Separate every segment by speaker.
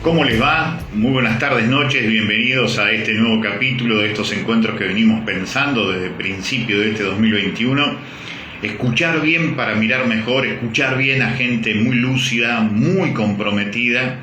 Speaker 1: ¿Cómo les va? Muy buenas tardes, noches, bienvenidos a este nuevo capítulo de estos encuentros que venimos pensando desde el principio de este 2021. Escuchar bien para mirar mejor, escuchar bien a gente muy lúcida, muy comprometida,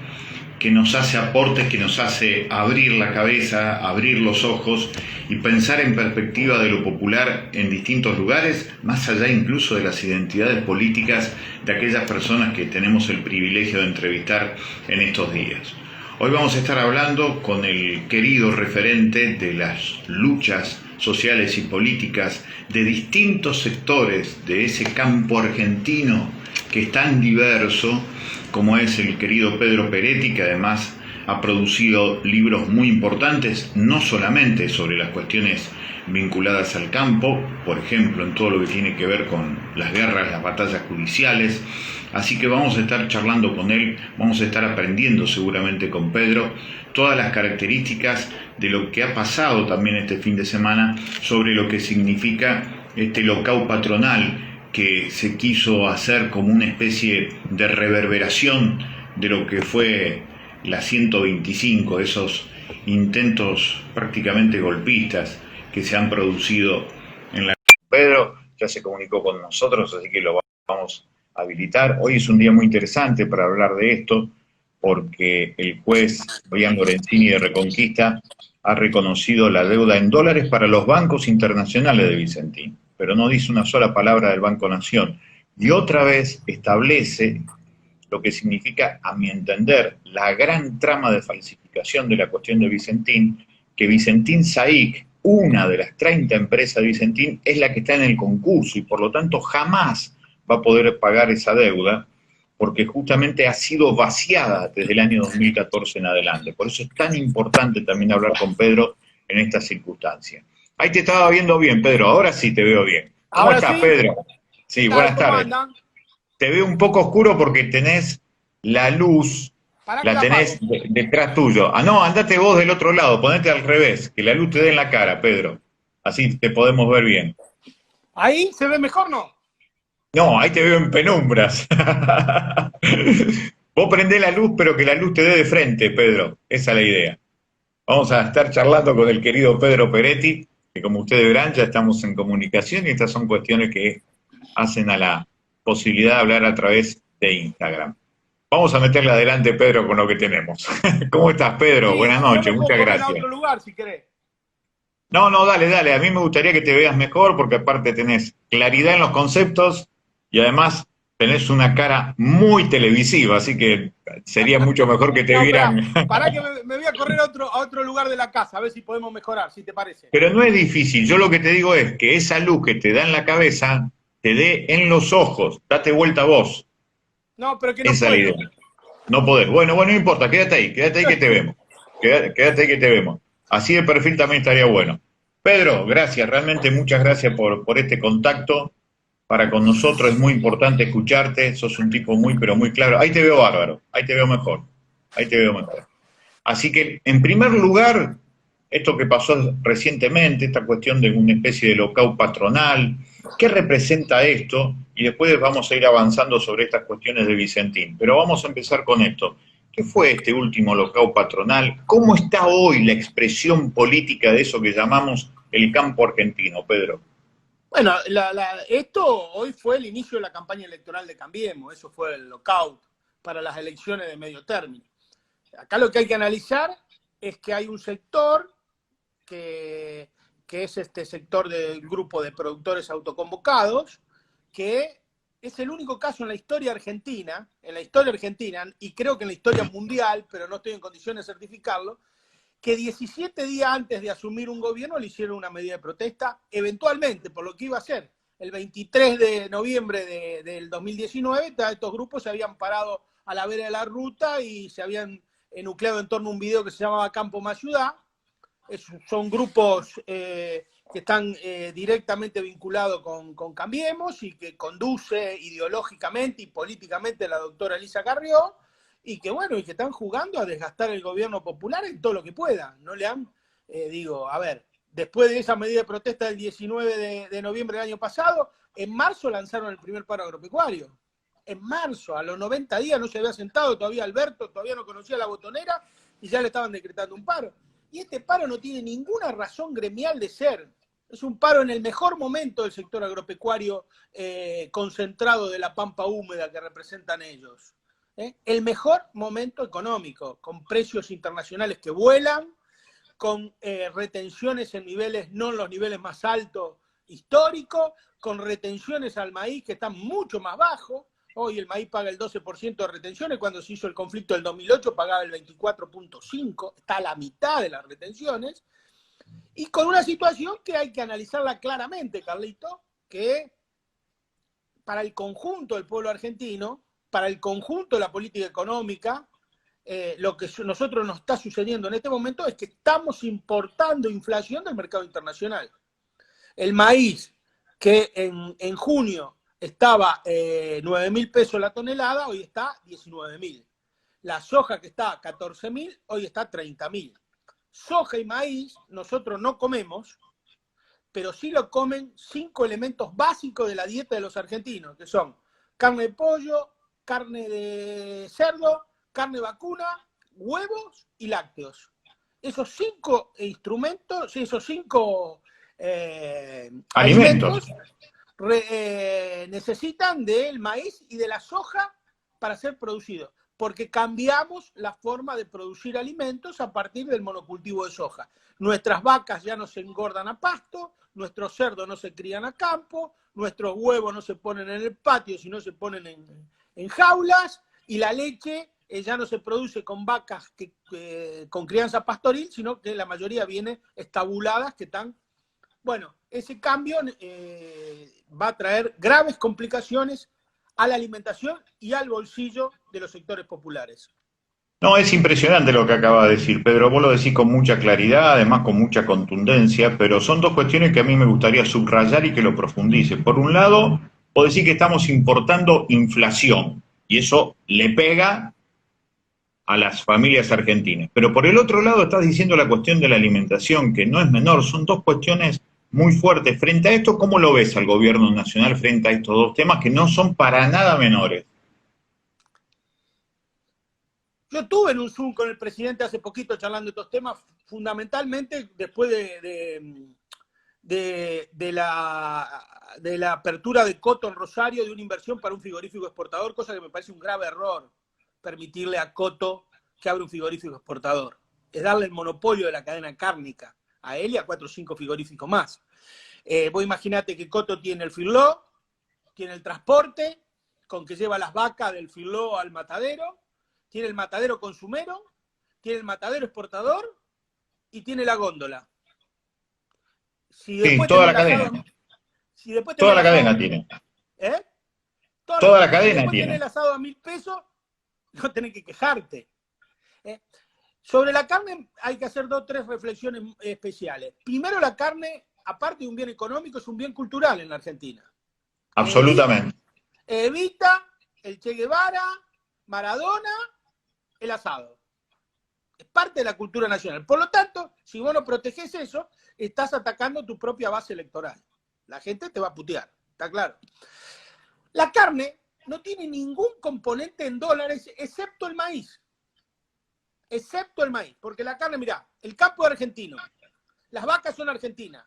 Speaker 1: que nos hace aportes, que nos hace abrir la cabeza, abrir los ojos y pensar en perspectiva de lo popular en distintos lugares, más allá incluso de las identidades políticas de aquellas personas que tenemos el privilegio de entrevistar en estos días. Hoy vamos a estar hablando con el querido referente de las luchas sociales y políticas de distintos sectores de ese campo argentino que es tan diverso, como es el querido Pedro Peretti, que además ha producido libros muy importantes, no solamente sobre las cuestiones vinculadas al campo, por ejemplo, en todo lo que tiene que ver con las guerras, las batallas judiciales. Así que vamos a estar charlando con él, vamos a estar aprendiendo seguramente con Pedro todas las características de lo que ha pasado también este fin de semana sobre lo que significa este locao patronal que se quiso hacer como una especie de reverberación de lo que fue la 125, esos intentos prácticamente golpistas que se han producido en la... Pedro ya se comunicó con nosotros, así que lo vamos a habilitar. Hoy es un día muy interesante para hablar de esto, porque el juez Fabián Lorenzini de Reconquista ha reconocido la deuda en dólares para los bancos internacionales de Vicentín, pero no dice una sola palabra del Banco Nación. Y otra vez establece lo que significa, a mi entender, la gran trama de falsificación de la cuestión de Vicentín, que Vicentín SAIC, una de las 30 empresas de Vicentín, es la que está en el concurso y por lo tanto jamás va a poder pagar esa deuda, porque justamente ha sido vaciada desde el año 2014 en adelante. Por eso es tan importante también hablar con Pedro en estas circunstancias. Ahí te estaba viendo bien, Pedro, ahora sí te veo bien. ¿Cómo
Speaker 2: Ahora
Speaker 1: estás,
Speaker 2: sí,
Speaker 1: Pedro?
Speaker 2: ¿qué
Speaker 1: Sí,
Speaker 2: tal?
Speaker 1: buenas
Speaker 2: ¿Cómo
Speaker 1: tardes.
Speaker 2: andan?
Speaker 1: Te veo un poco oscuro porque tenés la luz,
Speaker 2: ¿Para que
Speaker 1: la
Speaker 2: la
Speaker 1: tenés
Speaker 2: apago?
Speaker 1: detrás tuyo. Ah, no, andate vos del otro lado, ponete al revés, que la luz te dé en la cara, Pedro. Así te podemos ver bien.
Speaker 2: ¿Ahí se ve mejor, no?
Speaker 1: No, ahí te veo en penumbras. Vos prendés la luz, pero que la luz te dé de frente, Pedro. Esa es la idea. Vamos a estar charlando con el querido Pedro Peretti, que como ustedes verán ya estamos en comunicación y estas son cuestiones que hacen a la posibilidad de hablar a través de Instagram. Vamos a meterle adelante, Pedro, con lo que tenemos. ¿Cómo estás, Pedro?
Speaker 2: Sí,
Speaker 1: Buenas
Speaker 2: yo
Speaker 1: noches,
Speaker 2: me puedo
Speaker 1: muchas
Speaker 2: correr a
Speaker 1: gracias.
Speaker 2: otro lugar si querés.
Speaker 1: No, no, dale, dale. A mí me gustaría que te veas mejor porque aparte tenés claridad en los conceptos y además tenés una cara muy televisiva, así que sería mucho mejor que te
Speaker 2: No, espera,
Speaker 1: vieran.
Speaker 2: pará que me voy a correr a otro lugar de la casa, a ver si podemos mejorar, si te parece.
Speaker 1: Pero no es difícil. Yo lo que te digo es que esa luz que te da en la cabeza te dé en los ojos. Date vuelta a vos.
Speaker 2: No, pero que no
Speaker 1: Esa es la idea.
Speaker 2: puedo.
Speaker 1: No podés. Bueno, bueno, no importa. Quédate ahí que te vemos. Quédate ahí que te vemos. Así de perfil también estaría bueno. Pedro, gracias. Realmente muchas gracias por este contacto. Para con nosotros es muy importante escucharte. Sos un tipo muy, pero muy claro. Ahí te veo bárbaro. Ahí te veo mejor. Ahí te veo mejor. Así que, en primer lugar, esto que pasó recientemente, esta cuestión de una especie de locao patronal, ¿qué representa esto? Y después vamos a ir avanzando sobre estas cuestiones de Vicentín. Pero vamos a empezar con esto. ¿Qué fue este último locao patronal? ¿Cómo está hoy la expresión política de eso que llamamos el campo argentino, Pedro?
Speaker 2: Bueno, esto hoy fue el inicio de la campaña electoral de Cambiemos, eso fue el lockout para las elecciones de medio término. Acá lo que hay que analizar es que hay un sector que, que es este sector del grupo de productores autoconvocados, que es el único caso en la historia argentina, y creo que en la historia mundial, pero no estoy en condiciones de certificarlo, que 17 días antes de asumir un gobierno le hicieron una medida de protesta, eventualmente, por lo que iba a ser. El 23 de noviembre del 2019, estos grupos se habían parado a la vera de la ruta y se habían nucleado en torno a un video que se llamaba Campo más Ciudad. Son grupos que están directamente vinculados con Cambiemos y que conduce ideológicamente y políticamente la doctora Elisa Carrió, y que bueno, y que están jugando a desgastar el gobierno popular en todo lo que pueda. No le han, a ver, después de esa medida de protesta del 19 de noviembre del año pasado, en marzo lanzaron el primer paro agropecuario. en marzo, a los 90 días no se había sentado todavía Alberto, todavía no conocía la botonera y ya le estaban decretando un paro. Y este paro no tiene ninguna razón gremial de ser. Es un paro en el mejor momento del sector agropecuario concentrado de la pampa húmeda que representan ellos. El mejor momento económico, con precios internacionales que vuelan, con retenciones en niveles, no en los niveles más altos históricos, con retenciones al maíz que están mucho más bajos. Hoy el maíz paga el 12% de retenciones, cuando se hizo el conflicto del 2008 pagaba el 24.5%, está a la mitad de las retenciones, y con una situación que hay que analizarla claramente, Carlito, que para el conjunto del pueblo argentino, para el conjunto de la política económica, lo que a nosotros nos está sucediendo en este momento es que estamos importando inflación del mercado internacional. El maíz, que en junio estaba 9.000 pesos la tonelada, hoy está 19.000. La soja, que está 14.000, hoy está 30.000. Soja y maíz nosotros no comemos, pero sí lo comen 5 elementos básicos de la dieta de los argentinos, que son carne de pollo, carne de cerdo, carne vacuna, huevos y lácteos. Esos 5 instrumentos, esos 5 alimentos necesitan del maíz y de la soja para ser producidos, porque cambiamos la forma de producir alimentos a partir del monocultivo de soja. Nuestras vacas ya no se engordan a pasto, nuestros cerdos no se crían a campo, nuestros huevos no se ponen en el patio, sino se ponen en jaulas, y la leche ya no se produce con vacas con crianza pastoril, sino que la mayoría viene estabuladas, que están... Bueno, ese cambio va a traer graves complicaciones a la alimentación y al bolsillo de los sectores populares.
Speaker 1: No, es impresionante lo que acaba de decir, Pedro. Vos lo decís con mucha claridad, además con mucha contundencia, pero son dos cuestiones que a mí me gustaría subrayar y que lo profundice. Por un lado, vos decís que estamos importando inflación, y eso le pega a las familias argentinas. Pero por el otro lado estás diciendo la cuestión de la alimentación, que no es menor, son dos cuestiones muy fuertes. Frente a esto, ¿cómo lo ves al gobierno nacional frente a estos dos temas que no son para nada menores?
Speaker 2: Yo estuve en un Zoom con el presidente hace poquito charlando de estos temas, fundamentalmente después de la apertura de Coto en Rosario, de una inversión para un frigorífico exportador, cosa que me parece un grave error, permitirle a Coto que abra un frigorífico exportador. Es darle el monopolio de la cadena cárnica a él y a 4 o 5 frigoríficos más. Vos imaginate que Coto tiene el filó, tiene el transporte, con que lleva las vacas del filó al matadero, tiene el matadero consumero, tiene el matadero exportador y tiene la góndola. Si
Speaker 1: sí, toda la cadena. Toda la cadena tiene.
Speaker 2: ¿Eh?
Speaker 1: Toda la cadena
Speaker 2: después
Speaker 1: tiene.
Speaker 2: Tenés el asado a 1.000 pesos, no tenés que quejarte. Sobre la carne hay que hacer 2 o 3 reflexiones especiales. Primero, la carne, aparte de un bien económico, es un bien cultural en la Argentina.
Speaker 1: Absolutamente.
Speaker 2: Evita el Che Guevara, Maradona, el asado. Es parte de la cultura nacional. Por lo tanto, si vos no protegés eso, estás atacando tu propia base electoral. La gente te va a putear, está claro. La carne no tiene ningún componente en dólares excepto el maíz. Excepto el maíz. Porque la carne, mirá, el campo es argentino. Las vacas son argentinas.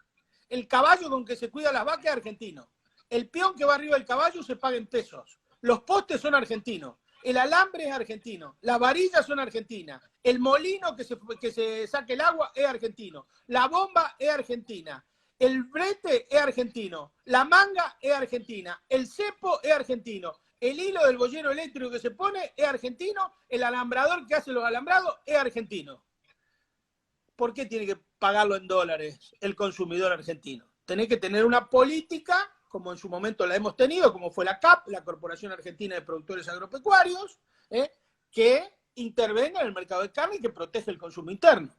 Speaker 2: El caballo con que se cuida las vacas es argentino. El peón que va arriba del caballo se paga en pesos. Los postes son argentinos. El alambre es argentino, las varillas son argentinas, el molino que se saque el agua es argentino, la bomba es argentina, el brete es argentino, la manga es argentina, el cepo es argentino, el hilo del boyero eléctrico que se pone es argentino, el alambrador que hace los alambrados es argentino. ¿Por qué tiene que pagarlo en dólares el consumidor argentino? Tenés que tener una política, como en su momento la hemos tenido, como fue la CAP, la Corporación Argentina de Productores Agropecuarios, que intervenga en el mercado de carne y que protege el consumo interno.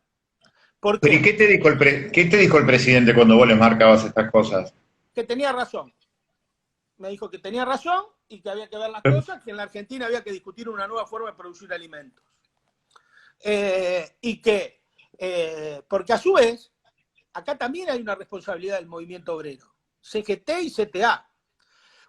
Speaker 1: ¿Pero qué te dijo el presidente cuando vos le marcabas estas cosas?
Speaker 2: Que tenía razón. Me dijo que tenía razón y que había que ver las cosas, que en la Argentina había que discutir una nueva forma de producir alimentos. Y que, porque a su vez, acá también hay una responsabilidad del movimiento obrero. CGT y CTA.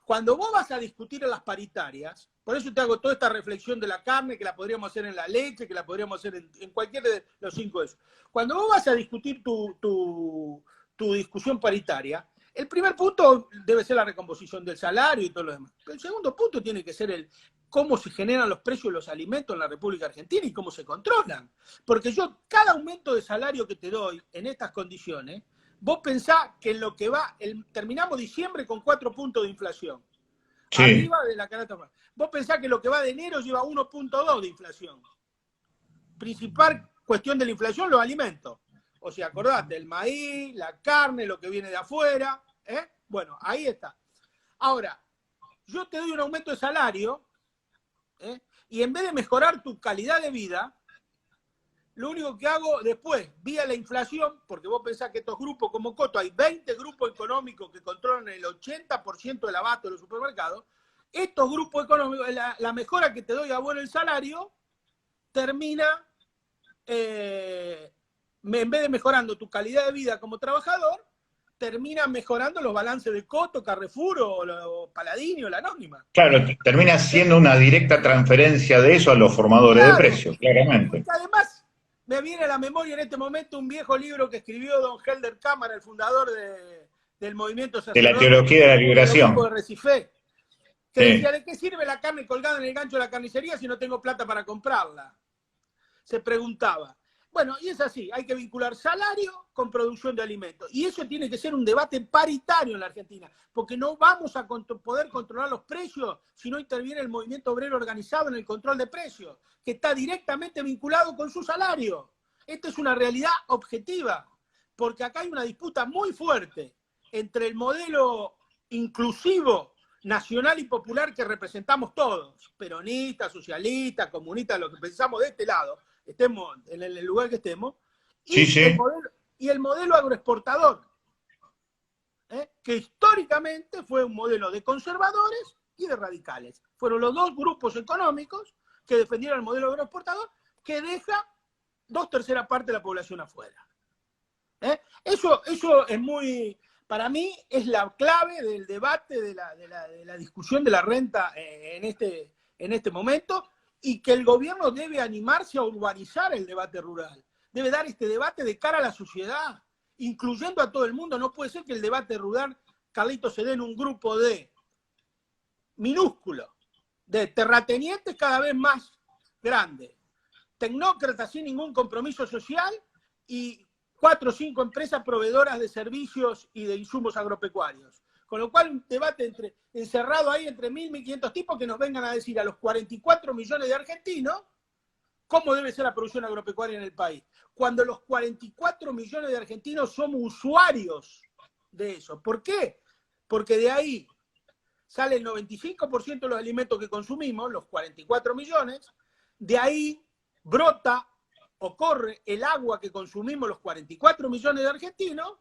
Speaker 2: Cuando vos vas a discutir en las paritarias, por eso te hago toda esta reflexión de la carne, que la podríamos hacer en la leche, que la podríamos hacer en cualquiera de los 5 de esos. Cuando vos vas a discutir tu discusión paritaria, el primer punto debe ser la recomposición del salario y todo lo demás. Pero el segundo punto tiene que ser cómo se generan los precios de los alimentos en la República Argentina y cómo se controlan. Porque cada aumento de salario que te doy en estas condiciones, vos pensás que en lo que va, terminamos diciembre con 4 puntos de inflación. Sí. Arriba de la canasta. Vos pensás que lo que va de enero lleva 1.2 de inflación. Principal cuestión de la inflación, los alimentos. O sea, acordate, el maíz, la carne, lo que viene de afuera. Bueno, ahí está. Ahora, yo te doy un aumento de salario y en vez de mejorar tu calidad de vida, lo único que hago después, vía la inflación, porque vos pensás que estos grupos como Coto, hay 20 grupos económicos que controlan el 80% del abasto de los supermercados, estos grupos económicos, la mejora que te doy a vos en el salario, termina, en vez de mejorando tu calidad de vida como trabajador, termina mejorando los balances de Coto, Carrefour o Paladini o la Anónima.
Speaker 1: Claro, termina siendo una directa transferencia de eso a los formadores de precios, claramente.
Speaker 2: Porque además, me viene a la memoria en este momento un viejo libro que escribió don Helder Cámara, el fundador del movimiento
Speaker 1: de la teología de la liberación.
Speaker 2: De Recife, que decía, ¿de qué sirve la carne colgada en el gancho de la carnicería si no tengo plata para comprarla? Se preguntaba. Bueno, y es así, hay que vincular salario con producción de alimentos. Y eso tiene que ser un debate paritario en la Argentina, porque no vamos a poder controlar los precios si no interviene el movimiento obrero organizado en el control de precios, que está directamente vinculado con su salario. Esta es una realidad objetiva, porque acá hay una disputa muy fuerte entre el modelo inclusivo, nacional y popular que representamos todos, peronistas, socialistas, comunistas, lo que pensamos de este lado, estemos en el lugar que estemos, y, el modelo agroexportador, que históricamente fue un modelo de conservadores y de radicales. Fueron los dos grupos económicos que defendieron el modelo agroexportador, que deja 2/3 partes de la población afuera. Eso es muy... Para mí es la clave del debate, de la discusión de la renta en este momento, y que el gobierno debe animarse a urbanizar el debate rural. Debe dar este debate de cara a la sociedad, incluyendo a todo el mundo. No puede ser que el debate rural, Carlitos, se dé en un grupo minúsculo, de terratenientes cada vez más grandes, tecnócratas sin ningún compromiso social y 4 o 5 empresas proveedoras de servicios y de insumos agropecuarios. Con lo cual, un debate encerrado ahí entre 1.000 y 1.500 tipos que nos vengan a decir a los 44 millones de argentinos cómo debe ser la producción agropecuaria en el país. Cuando los 44 millones de argentinos somos usuarios de eso. ¿Por qué? Porque de ahí sale el 95% de los alimentos que consumimos, los 44 millones, de ahí brota o corre el agua que consumimos los 44 millones de argentinos,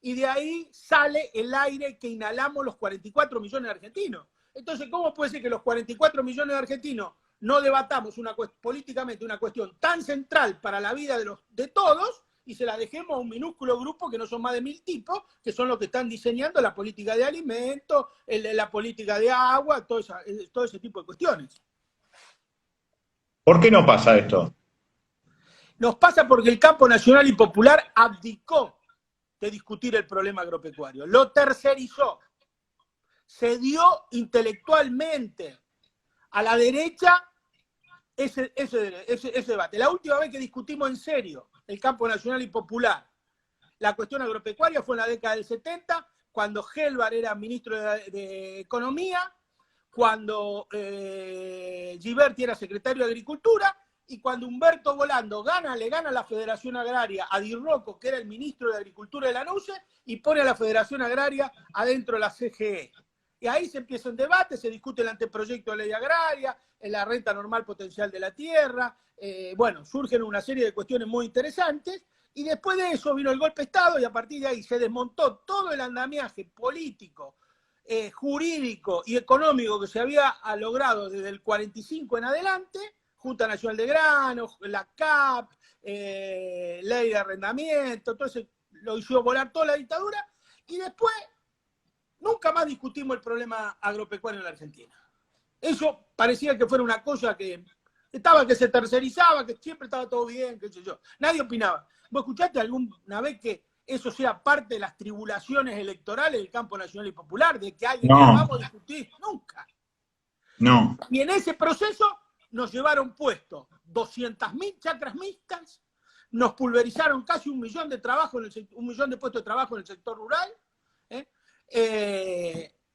Speaker 2: y de ahí sale el aire que inhalamos los 44 millones de argentinos. Entonces, ¿cómo puede ser que los 44 millones de argentinos no debatamos políticamente una cuestión tan central para la vida de todos y se la dejemos a un minúsculo grupo que no son más de 1.000 tipos, que son los que están diseñando la política de alimentos, la política de agua, todo ese tipo de cuestiones?
Speaker 1: ¿Por qué no pasa esto?
Speaker 2: Nos pasa porque el campo nacional y popular abdicó de discutir el problema agropecuario. Lo tercerizó. Se dio intelectualmente a la derecha ese debate. La última vez que discutimos en serio el campo nacional y popular, la cuestión agropecuaria, fue en la década del 70, cuando Gelbar era ministro de Economía, cuando Giberti era secretario de Agricultura, y cuando Humberto Volando le gana a la Federación Agraria a Di Rocco, que era el ministro de Agricultura de la NUCE, y pone a la Federación Agraria adentro de la CGE. Y ahí se empieza un debate, se discute el anteproyecto de ley agraria, la renta normal potencial de la tierra, bueno, surgen una serie de cuestiones muy interesantes, y después de eso vino el golpe de Estado, y a partir de ahí se desmontó todo el andamiaje político, jurídico y económico que se había logrado desde el 45 en adelante, Junta Nacional de Granos, la CAP, ley de arrendamiento, todo eso lo hizo volar toda la dictadura, y después nunca más discutimos el problema agropecuario en la Argentina. Eso parecía que fuera una cosa que se tercerizaba, que siempre estaba todo bien, qué sé yo. Nadie opinaba. ¿Vos escuchaste alguna vez que eso sea parte de las tribulaciones electorales del campo nacional y popular? De que alguien diga,
Speaker 1: No,
Speaker 2: vamos a discutir. Nunca.
Speaker 1: no.
Speaker 2: Y en ese proceso nos llevaron puestos 200.000 chacras mixtas, nos pulverizaron casi 1.000.000 de trabajo, 1.000.000 de puestos de trabajo en el sector rural,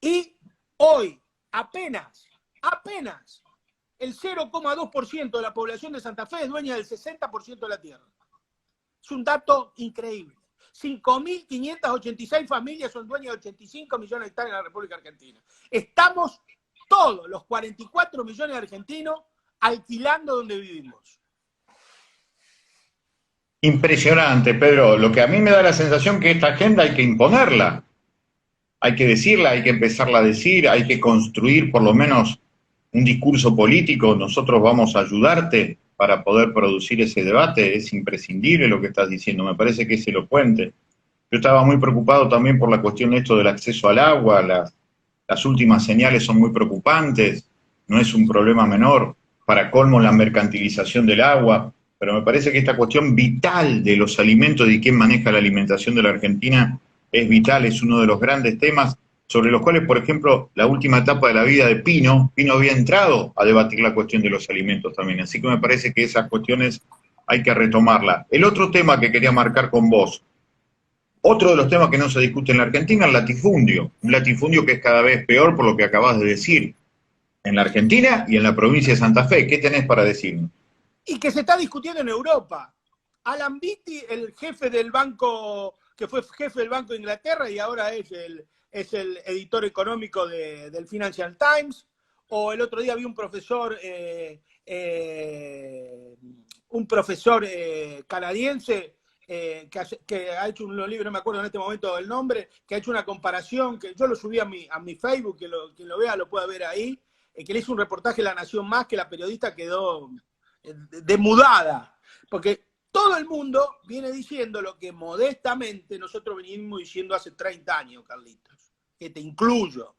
Speaker 2: y hoy apenas el 0,2% de la población de Santa Fe es dueña del 60% de la tierra. Es un dato increíble. 5.586 familias son dueñas de 85 millones de hectáreas en la República Argentina. Estamos todos los 44 millones de argentinos alquilando donde vivimos.
Speaker 1: Impresionante, Pedro. Lo que a mí me da la sensación que esta agenda hay que imponerla. Hay que decirla, hay que empezarla a decir, hay que construir por lo menos un discurso político. Nosotros vamos a ayudarte para poder producir ese debate. Es imprescindible lo que estás diciendo, me parece que es elocuente. Yo estaba muy preocupado también por la cuestión de esto del acceso al agua. Las últimas señales son muy preocupantes, no es un problema menor. Para colmo, la mercantilización del agua. Pero me parece que esta cuestión vital de los alimentos y quién maneja la alimentación de la Argentina es vital, es uno de los grandes temas sobre los cuales, por ejemplo, la última etapa de la vida de Pino había entrado a debatir la cuestión de los alimentos también. Así que me parece que esas cuestiones hay que retomarlas. El otro tema que quería marcar con vos, otro de los temas que no se discute en la Argentina, el latifundio. Un latifundio que es cada vez peor por lo que acabas de decir. En la Argentina y en la provincia de Santa Fe. ¿Qué tenés para decirnos?
Speaker 2: Y que se está discutiendo en Europa. Alan Beatty, el jefe del banco, que fue jefe del Banco de Inglaterra y ahora es el editor económico del Financial Times, o el otro día vi un profesor canadiense que ha hecho un libro, no me acuerdo en este momento del nombre, que ha hecho una comparación, que yo lo subí a mi Facebook, quien lo vea lo pueda ver ahí, que le hizo un reportaje de La Nación Más, que la periodista quedó demudada, porque todo el mundo viene diciendo lo que modestamente nosotros venimos diciendo hace 30 años, Carlitos, que te incluyo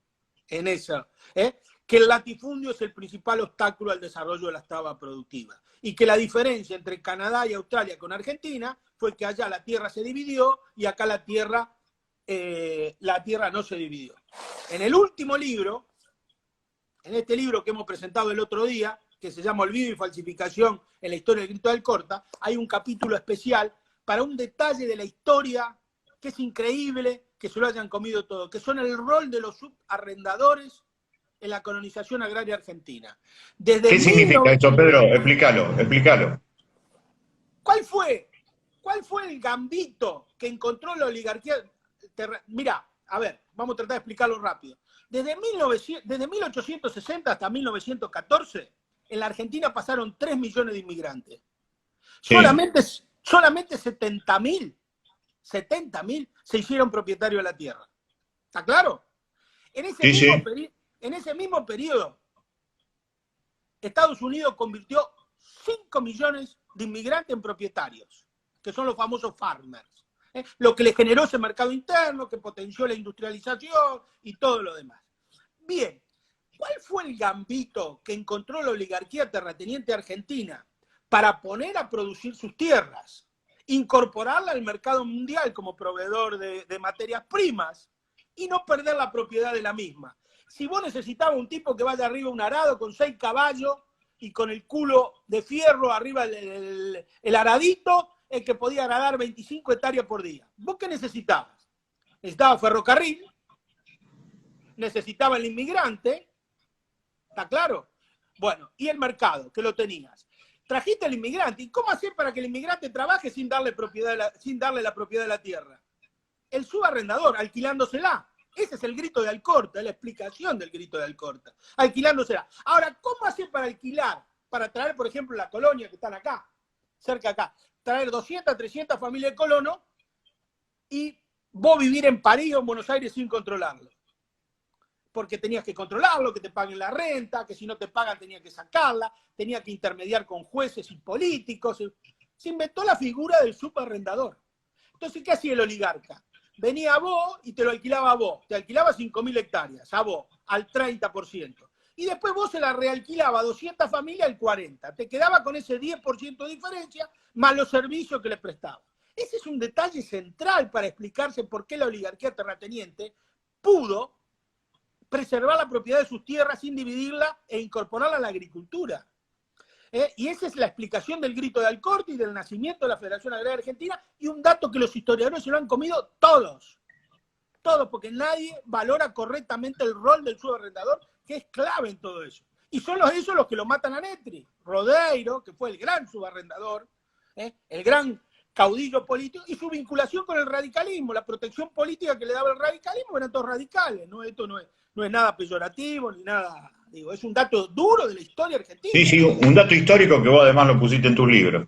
Speaker 2: en eso, que el latifundio es el principal obstáculo al desarrollo de la escala productiva y que la diferencia entre Canadá y Australia con Argentina fue que allá la tierra se dividió y acá la tierra no se dividió. En el último libro, en este libro que hemos presentado el otro día, que se llama Olvido y Falsificación en la historia del grito de Alcorta, hay un capítulo especial para un detalle de la historia que es increíble que se lo hayan comido todo, que son el rol de los subarrendadores en la colonización agraria argentina.
Speaker 1: ¿Qué significa esto, Pedro? Explícalo.
Speaker 2: ¿Cuál fue el gambito que encontró la oligarquía? Mirá, a ver, vamos a tratar de explicarlo rápido. Desde 1860 hasta 1914, en la Argentina pasaron 3 millones de inmigrantes. Sí. Solamente 70.000 se hicieron propietarios de la tierra. ¿Está claro? En ese mismo periodo, Estados Unidos convirtió 5 millones de inmigrantes en propietarios, que son los famosos farmers. Lo que le generó ese mercado interno, que potenció la industrialización y todo lo demás. Bien, ¿cuál fue el gambito que encontró la oligarquía terrateniente argentina para poner a producir sus tierras, incorporarla al mercado mundial como proveedor de materias primas y no perder la propiedad de la misma? Si vos necesitabas un tipo que vaya arriba un arado con 6 caballos y con el culo de fierro arriba el aradito, el que podía aradar 25 hectáreas por día. ¿Vos qué necesitabas? Necesitabas ferrocarril, necesitaba el inmigrante, ¿está claro? Bueno, y el mercado, que lo tenías. Trajiste al inmigrante, ¿y cómo hacer para que el inmigrante trabaje sin darle la propiedad de la tierra? El subarrendador, alquilándosela. Ese es el grito de Alcorta, es la explicación del grito de Alcorta. Alquilándosela. Ahora, ¿cómo hacer para alquilar? Para traer, por ejemplo, la colonia que están acá, cerca acá. Traer 200, 300 familias de colonos y vos vivir en París o en Buenos Aires sin controlarlo. Porque tenías que controlarlo, que te paguen la renta, que si no te pagan tenías que sacarla, tenías que intermediar con jueces y políticos. Se inventó la figura del subarrendador. Entonces, ¿qué hacía el oligarca? venía a vos y te lo alquilaba a vos. Te alquilaba 5.000 hectáreas, a vos, al 30%. Y después vos se la realquilaba a 200 familias al 40%. Te quedaba con ese 10% de diferencia, más los servicios que le prestaba. Ese es un detalle central para explicarse por qué la oligarquía terrateniente pudo preservar la propiedad de sus tierras sin dividirla e incorporarla a la agricultura. Y esa es la explicación del grito de Alcorte y del nacimiento de la Federación Agraria Argentina, y un dato que los historiadores se lo han comido todos, porque nadie valora correctamente el rol del subarrendador, que es clave en todo eso. Y son esos los que lo matan a Netri. Rodeiro, que fue el gran subarrendador, el gran caudillo político, y su vinculación con el radicalismo, la protección política que le daba el radicalismo, eran todos radicales, ¿no? Esto no es nada peyorativo, ni nada, digo, es un dato duro de la historia argentina.
Speaker 1: Sí, sí, un dato histórico que vos además lo pusiste en tus libros.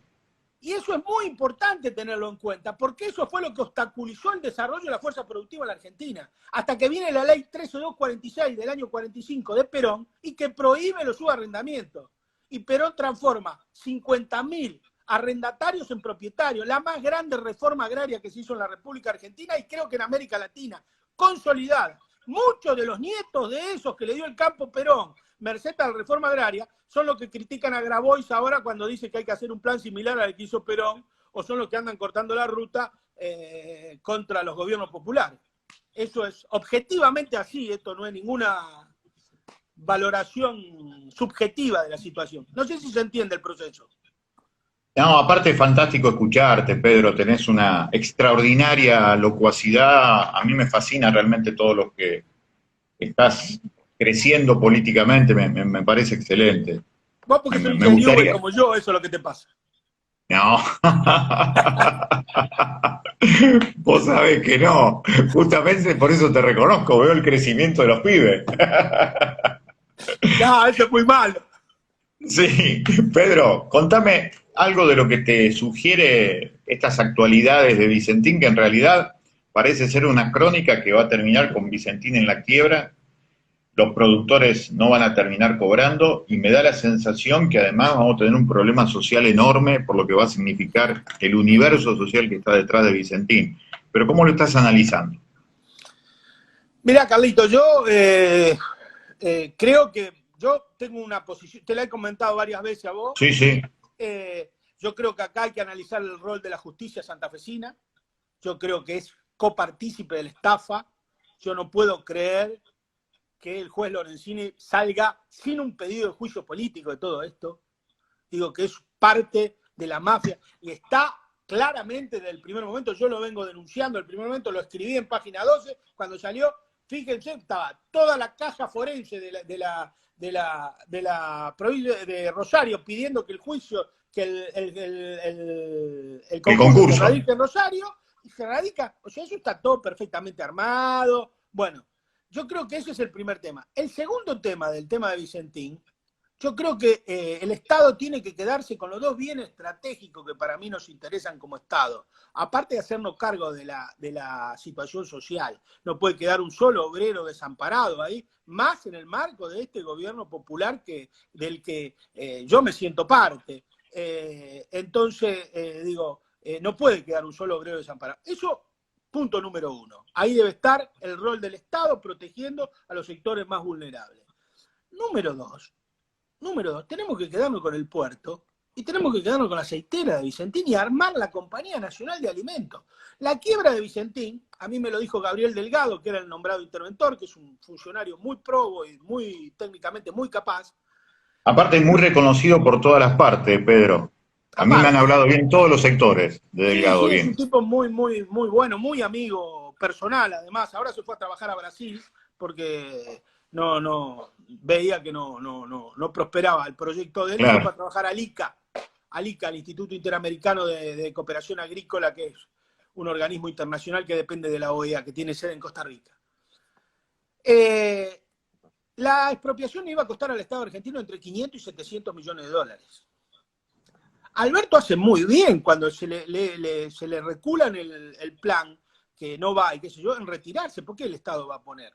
Speaker 2: Y eso es muy importante tenerlo en cuenta, porque eso fue lo que obstaculizó el desarrollo de la fuerza productiva en la Argentina, hasta que viene la ley 13246 del año 45 de Perón, y que prohíbe los subarrendamientos. Y Perón transforma 50.000 arrendatarios en propietarios, la más grande reforma agraria que se hizo en la República Argentina y creo que en América Latina, consolidada. Muchos de los nietos de esos que le dio el campo Perón, merced a la reforma agraria, son los que critican a Grabois ahora cuando dice que hay que hacer un plan similar al que hizo Perón, o son los que andan cortando la ruta contra los gobiernos populares. Eso es objetivamente así, esto no es ninguna valoración subjetiva de la situación. No sé si se entiende el proceso.
Speaker 1: No, aparte es fantástico escucharte, Pedro, tenés una extraordinaria locuacidad, a mí me fascina realmente todo lo que estás creciendo políticamente, me parece excelente.
Speaker 2: Vos porque sos ingeniero como yo, eso es lo que te pasa.
Speaker 1: No, vos sabés que no, justamente por eso te reconozco, veo el crecimiento de los pibes.
Speaker 2: No, eso es muy malo.
Speaker 1: Sí, Pedro, contame algo de lo que te sugiere estas actualidades de Vicentín, que en realidad parece ser una crónica que va a terminar con Vicentín en la quiebra, los productores no van a terminar cobrando y me da la sensación que además vamos a tener un problema social enorme por lo que va a significar el universo social que está detrás de Vicentín. Pero ¿cómo lo estás analizando?
Speaker 2: Mira, Carlito, yo creo que yo tengo una posición, te la he comentado varias veces a vos.
Speaker 1: Sí, sí.
Speaker 2: Yo creo que acá hay que analizar el rol de la justicia santafesina. Yo creo que es copartícipe de la estafa. Yo no puedo creer que el juez Lorenzini salga sin un pedido de juicio político de todo esto. Digo que es parte de la mafia y está claramente desde el primer momento. Yo lo vengo denunciando, el primer momento lo escribí en página 12, cuando salió, fíjense, estaba toda la caja forense de la provincia de Rosario pidiendo que el juicio, que el concurso se radique en Rosario, y se radica, o sea, eso está todo perfectamente armado. Bueno, yo creo que ese es el primer tema. El segundo tema del tema de Vicentín, yo creo que el Estado tiene que quedarse con los dos bienes estratégicos que para mí nos interesan como Estado. Aparte de hacernos cargo de la situación social, no puede quedar un solo obrero desamparado ahí, más en el marco de este gobierno popular del que yo me siento parte. Entonces, no puede quedar un solo obrero desamparado. Eso, punto número uno. Ahí debe estar el rol del Estado protegiendo a los sectores más vulnerables. Número dos, tenemos que quedarnos con el puerto y tenemos que quedarnos con la aceitera de Vicentín y armar la Compañía Nacional de Alimentos. La quiebra de Vicentín, a mí me lo dijo Gabriel Delgado, que era el nombrado interventor, que es un funcionario muy probo y técnicamente muy capaz.
Speaker 1: Aparte, muy reconocido por todas las partes, Pedro. A mí me han hablado bien todos los sectores de Delgado.
Speaker 2: Sí,
Speaker 1: bien.
Speaker 2: Es un tipo muy, muy, muy bueno, muy amigo personal, además. Ahora se fue a trabajar a Brasil porque veía que no prosperaba el proyecto de él. Claro. Se fue a trabajar al ICA, el Instituto Interamericano de Cooperación Agrícola, que es un organismo internacional que depende de la OEA, que tiene sede en Costa Rica. La expropiación iba a costar al Estado argentino entre 500 y 700 millones de dólares. Alberto hace muy bien cuando se le reculan el plan, que no va, y qué sé yo, en retirarse. ¿Por qué el Estado va a poner?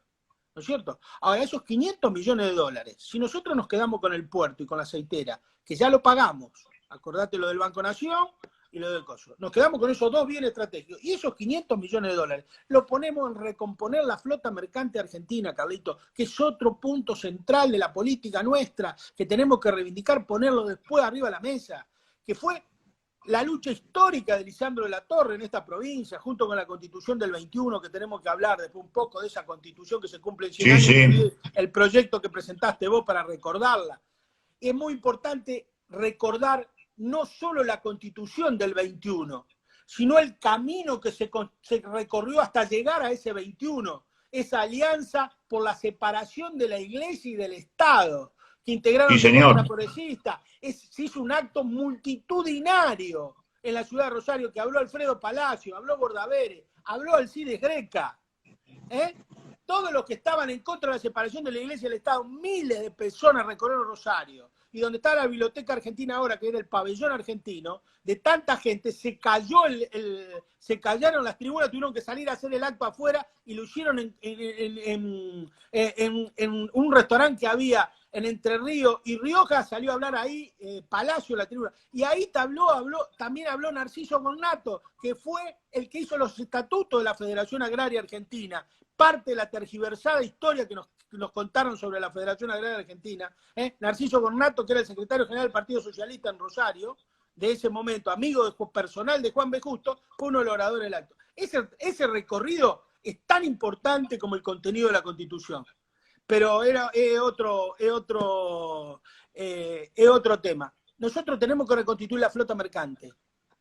Speaker 2: ¿No es cierto? Ahora, esos 500 millones de dólares, si nosotros nos quedamos con el puerto y con la aceitera, que ya lo pagamos, acordate lo del Banco Nación, y lo del coso. Nos quedamos con esos dos bienes estratégicos. Y esos 500 millones de dólares lo ponemos en recomponer la flota mercante argentina, Carlito, que es otro punto central de la política nuestra, que tenemos que reivindicar, ponerlo después arriba de la mesa, que fue la lucha histórica de Lisandro de la Torre en esta provincia, junto con la Constitución del 21, que tenemos que hablar después un poco de esa Constitución que se cumple en 100 años,
Speaker 1: sí.
Speaker 2: el proyecto que presentaste vos para recordarla. Es muy importante recordar no solo la Constitución del 21, sino el camino que se recorrió hasta llegar a ese 21, esa alianza por la separación de la Iglesia y del Estado, que integraron la progresista. Se hizo un acto multitudinario en la ciudad de Rosario, que habló Alfredo Palacio, habló Bordaberry, habló Alcides Greca. Todos los que estaban en contra de la separación de la Iglesia y del Estado, miles de personas recorrieron Rosario. Y donde está la Biblioteca Argentina ahora, que era el pabellón argentino, de tanta gente, se callaron las tribunas, tuvieron que salir a hacer el acto afuera y lo hicieron en un restaurante que había en Entre Ríos y Rioja, salió a hablar ahí Palacio, la tribuna. Y ahí también habló Narciso Gornato, que fue el que hizo los estatutos de la Federación Agraria Argentina, parte de la tergiversada historia que nos contaron sobre la Federación Agraria Argentina. Narciso Gornato, que era el secretario general del Partido Socialista en Rosario, de ese momento, amigo personal de Juan B. Justo, fue uno de los oradores del acto. Ese recorrido es tan importante como el contenido de la Constitución. Pero es otro tema. Nosotros tenemos que reconstituir la flota mercante,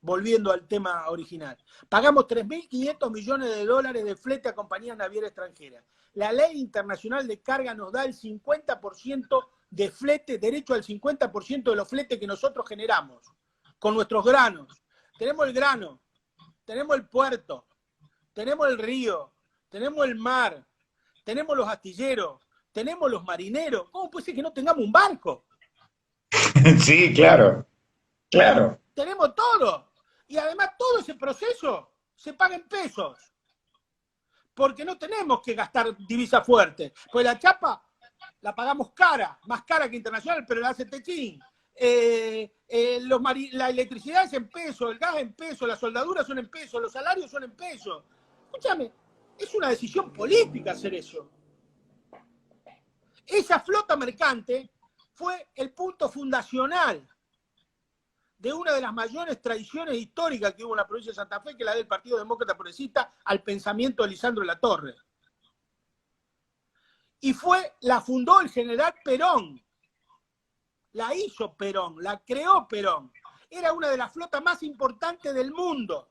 Speaker 2: volviendo al tema original. Pagamos 3.500 millones de dólares de flete a compañías navieras extranjeras. La ley internacional de carga nos da el 50% de flete, derecho al 50% de los fletes que nosotros generamos con nuestros granos. Tenemos el grano, tenemos el puerto, tenemos el río, tenemos el mar, tenemos los astilleros, tenemos los marineros. ¿Cómo puede ser que no tengamos un barco?
Speaker 1: Sí, claro.
Speaker 2: Tenemos todo. Y además todo ese proceso se paga en pesos. Porque no tenemos que gastar divisa fuerte. Pues la chapa la pagamos cara, más cara que internacional, pero la hace Techín. La electricidad es en pesos, el gas en pesos, las soldaduras son en pesos, los salarios son en pesos. Escúchame, es una decisión política hacer eso. Esa flota mercante fue el punto fundacional de una de las mayores tradiciones históricas que hubo en la provincia de Santa Fe, que es la del Partido Demócrata Progresista, al pensamiento de Lisandro de la Torre. Y la fundó el general Perón. La hizo Perón, la creó Perón. Era una de las flotas más importantes del mundo.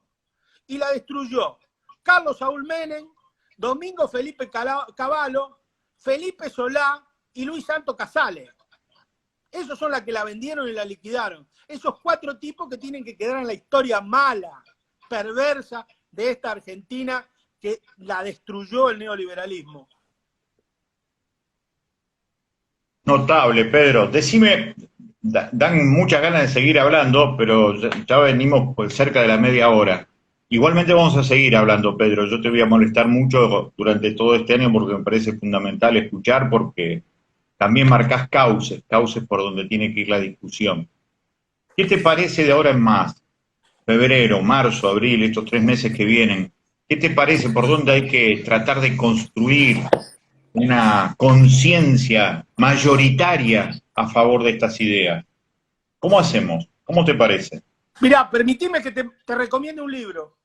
Speaker 2: Y la destruyó Carlos Saúl Menem, Domingo Felipe Cavallo, Felipe Solá y Luis Santo Casale. Esos son las que la vendieron y la liquidaron. Esos 4 tipos que tienen que quedar en la historia mala, perversa de esta Argentina que la destruyó el neoliberalismo.
Speaker 1: Notable, Pedro. Decime, dan muchas ganas de seguir hablando, pero ya venimos pues cerca de la media hora. Igualmente vamos a seguir hablando, Pedro. Yo te voy a molestar mucho durante todo este año porque me parece fundamental escuchar, porque también marcás cauces por donde tiene que ir la discusión. ¿Qué te parece de ahora en más? Febrero, marzo, abril, estos 3 meses que vienen. ¿Qué te parece por dónde hay que tratar de construir una conciencia mayoritaria a favor de estas ideas? ¿Cómo hacemos? ¿Cómo te parece?
Speaker 2: Mirá, permitime que te recomiende un libro.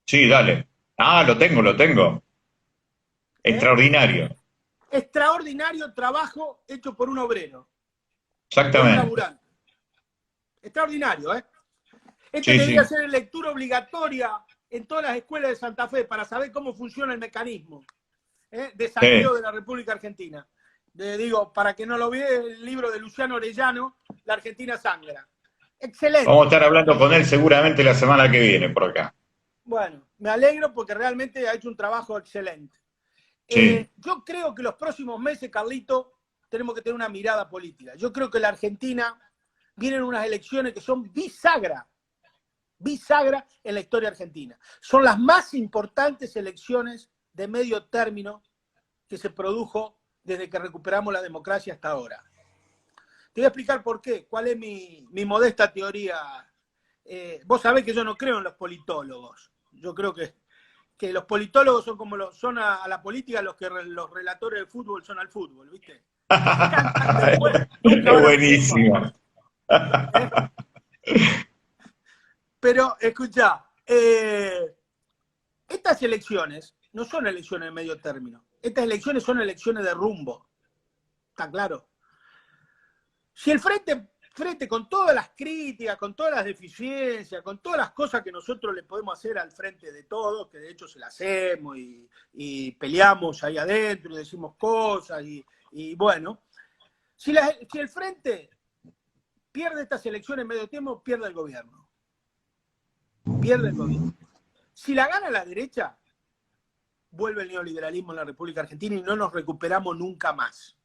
Speaker 1: Sí, dale. Ah, lo tengo. Extraordinario.
Speaker 2: Extraordinario trabajo hecho por un obrero.
Speaker 1: Exactamente.
Speaker 2: Extraordinario, ¿eh? Debería ser lectura obligatoria en todas las escuelas de Santa Fe para saber cómo funciona el mecanismo de saqueo de la República Argentina. Digo, para que no lo vea, el libro de Luciano Orellano, La Argentina sangra. Excelente.
Speaker 1: Vamos a estar hablando con él seguramente la semana que viene por acá.
Speaker 2: Bueno, me alegro porque realmente ha hecho un trabajo excelente. Yo creo que los próximos meses, Carlito, tenemos que tener una mirada política. Yo creo que la Argentina vienen unas elecciones que son bisagra en la historia argentina. Son las más importantes elecciones de medio término que se produjo desde que recuperamos la democracia hasta ahora. Te voy a explicar por qué, cuál es mi modesta teoría, vos sabés que yo no creo en los politólogos. Yo creo que los politólogos son como son a la política los que los relatores de fútbol son al fútbol, ¿viste? Se cantan después, nunca
Speaker 1: Es
Speaker 2: van a meter
Speaker 1: buenísimo.
Speaker 2: gol. Pero, escuchá, estas elecciones no son elecciones de medio término. Estas elecciones son elecciones de rumbo. ¿Está claro? Si el frente con todas las críticas, con todas las deficiencias, con todas las cosas que nosotros le podemos hacer al frente de todos, que de hecho se las hacemos y peleamos ahí adentro y decimos cosas y bueno, si el frente pierde estas elecciones en medio tiempo, pierde el gobierno. Pierde el gobierno. Si la gana la derecha, vuelve el neoliberalismo en la República Argentina y no nos recuperamos nunca más.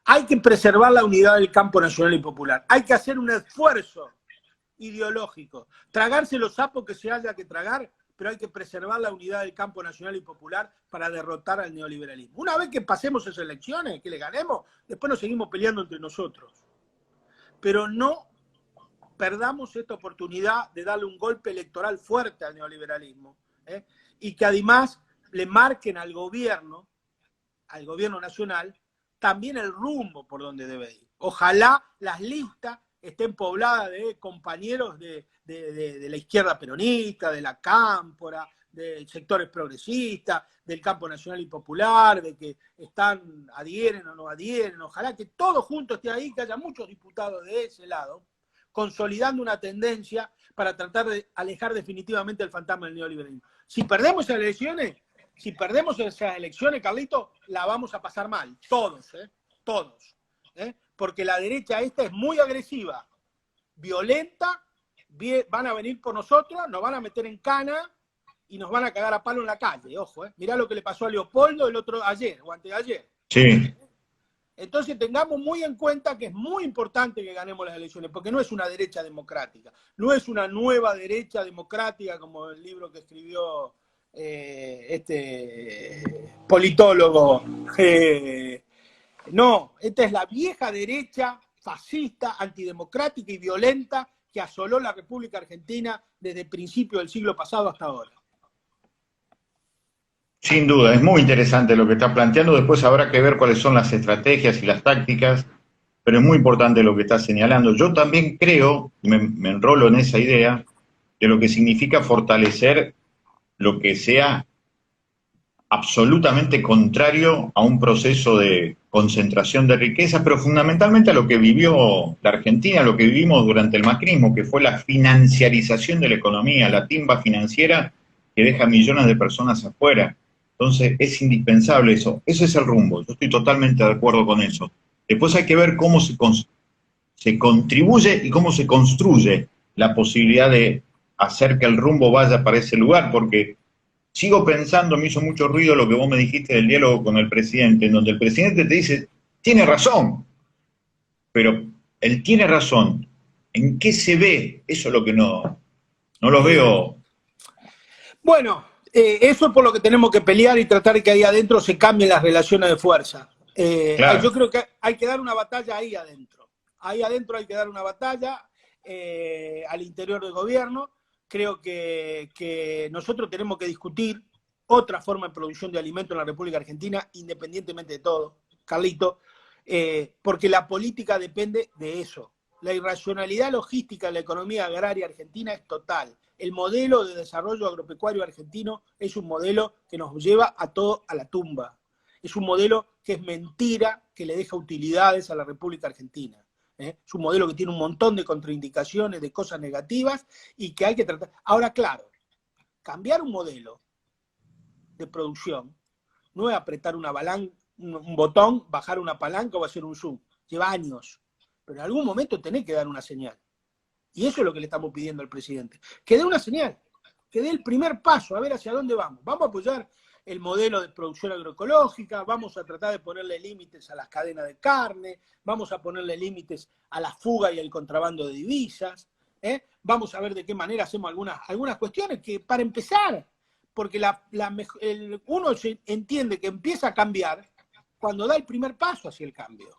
Speaker 2: Hay que preservar la unidad del campo nacional y popular. Hay que hacer un esfuerzo ideológico. Tragarse los sapos que se haya que tragar, pero hay que preservar la unidad del campo nacional y popular para derrotar al neoliberalismo. Una vez que pasemos esas elecciones, que le ganemos, después nos seguimos peleando entre nosotros. Pero no perdamos esta oportunidad de darle un golpe electoral fuerte al neoliberalismo, y que además le marquen al gobierno nacional, también el rumbo por donde debe ir. Ojalá las listas estén pobladas de compañeros de la izquierda peronista, de la cámpora, de sectores progresistas, del campo nacional y popular, de que adhieren o no adhieren. Ojalá que todo junto esté ahí, que haya muchos diputados de ese lado, consolidando una tendencia para tratar de alejar definitivamente el fantasma del neoliberalismo. Si perdemos esas elecciones, Carlito, la vamos a pasar mal, todos, todos. Porque la derecha esta es muy agresiva, violenta, van a venir por nosotros, nos van a meter en cana y nos van a cagar a palo en la calle, ojo. Mirá lo que le pasó a Leopoldo ayer o antes de ayer.
Speaker 1: Sí.
Speaker 2: Entonces tengamos muy en cuenta que es muy importante que ganemos las elecciones, porque no es una derecha democrática, no es una nueva derecha democrática como el libro que escribió este politólogo. No, esta es la vieja derecha fascista, antidemocrática y violenta que asoló la República Argentina desde el principio del siglo pasado hasta ahora.
Speaker 1: Sin duda, es muy interesante lo que está planteando. Después habrá que ver cuáles son las estrategias y las tácticas, pero es muy importante lo que está señalando. Yo también creo, me enrolo en esa idea, de lo que significa fortalecer lo que sea absolutamente contrario a un proceso de concentración de riquezas, pero fundamentalmente a lo que vivió la Argentina, lo que vivimos durante el macrismo, que fue la financiarización de la economía, la timba financiera que deja millones de personas afuera. Entonces es indispensable eso. Ese es el rumbo. Yo estoy totalmente de acuerdo con eso. Después hay que ver cómo se contribuye y cómo se construye la posibilidad de hacer que el rumbo vaya para ese lugar, porque sigo pensando, me hizo mucho ruido lo que vos me dijiste del diálogo con el presidente, en donde el presidente te dice, tiene razón, pero él tiene razón. ¿En qué se ve? Eso es lo que no lo veo.
Speaker 2: Bueno, eso es por lo que tenemos que pelear y tratar de que ahí adentro se cambien las relaciones de fuerza. Claro. Yo creo que hay que dar una batalla ahí adentro. Ahí adentro hay que dar una batalla al interior del gobierno. Creo que nosotros tenemos que discutir otra forma de producción de alimentos en la República Argentina, independientemente de todo, Carlito, porque la política depende de eso. La irracionalidad logística de la economía agraria argentina es total. El modelo de desarrollo agropecuario argentino es un modelo que nos lleva a todo a la tumba. Es un modelo que es mentira, que le deja utilidades a la República Argentina. Es un modelo que tiene un montón de contraindicaciones, de cosas negativas y que hay que tratar. Ahora, claro, cambiar un modelo de producción no es apretar un botón, bajar una palanca o hacer un zoom. Lleva años. Pero en algún momento tenés que dar una señal. Y eso es lo que le estamos pidiendo al presidente. Que dé una señal, que dé el primer paso, a ver hacia dónde vamos. Vamos a apoyar el modelo de producción agroecológica, vamos a tratar de ponerle límites a las cadenas de carne, vamos a ponerle límites a la fuga y al contrabando de divisas, vamos a ver de qué manera hacemos algunas cuestiones que, para empezar, porque uno entiende que empieza a cambiar cuando da el primer paso hacia el cambio.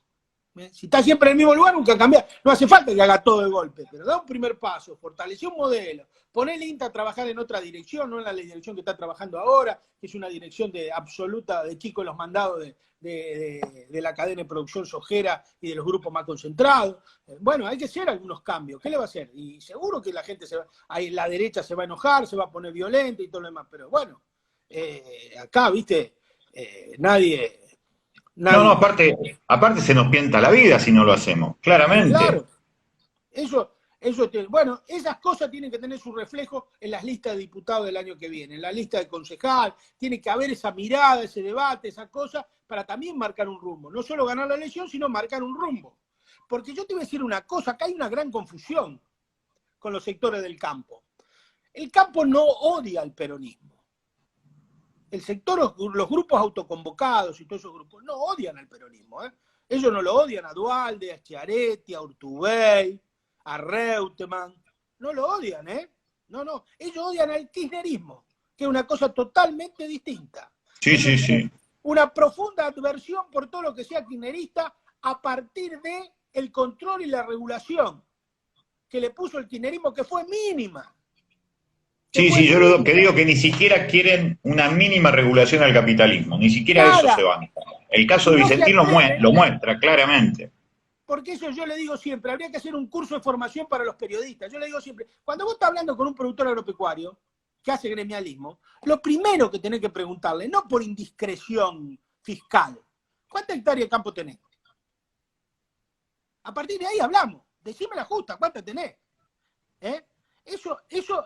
Speaker 2: Si está siempre en el mismo lugar, nunca cambia. No hace falta que haga todo de golpe, pero da un primer paso, fortaleció un modelo, poné el INTA a trabajar en otra dirección, no en la dirección que está trabajando ahora, que es una dirección de absoluta de chico en los mandados de la cadena de producción sojera y de los grupos más concentrados. Bueno, hay que hacer algunos cambios. ¿Qué le va a hacer? Y seguro que la gente ahí la derecha se va a enojar, se va a poner violenta y todo lo demás, pero bueno, acá, viste, nadie.
Speaker 1: No, aparte se nos pienta la vida si no lo hacemos, claramente.
Speaker 2: Claro, bueno, esas cosas tienen que tener su reflejo en las listas de diputados del año que viene, en la lista de concejal, tiene que haber esa mirada, ese debate, esa cosa, para también marcar un rumbo. No solo ganar la elección, sino marcar un rumbo. Porque yo te voy a decir una cosa, acá hay una gran confusión con los sectores del campo. El campo no odia al peronismo. El sector, los grupos autoconvocados y todos esos grupos no odian al peronismo. Ellos no lo odian a Duhalde, a Schiaretti, a Urtubey, a Reutemann. No lo odian, No. Ellos odian al kirchnerismo, que es una cosa totalmente distinta.
Speaker 1: Sí, sí, sí.
Speaker 2: Una profunda adversión por todo lo que sea kirchnerista a partir del control y la regulación que le puso el kirchnerismo, que fue mínima.
Speaker 1: Sí, sí, yo lo que digo que ni siquiera quieren una mínima regulación al capitalismo, ni siquiera nada. Eso se banca. El caso de Vicentín lo muestra claramente.
Speaker 2: Porque eso yo le digo siempre, habría que hacer un curso de formación para los periodistas. Yo le digo siempre, cuando vos estás hablando con un productor agropecuario que hace gremialismo, lo primero que tenés que preguntarle, no por indiscreción fiscal, ¿cuánta hectárea de campo tenés? A partir de ahí hablamos, decime la justa, ¿cuánta tenés? Eso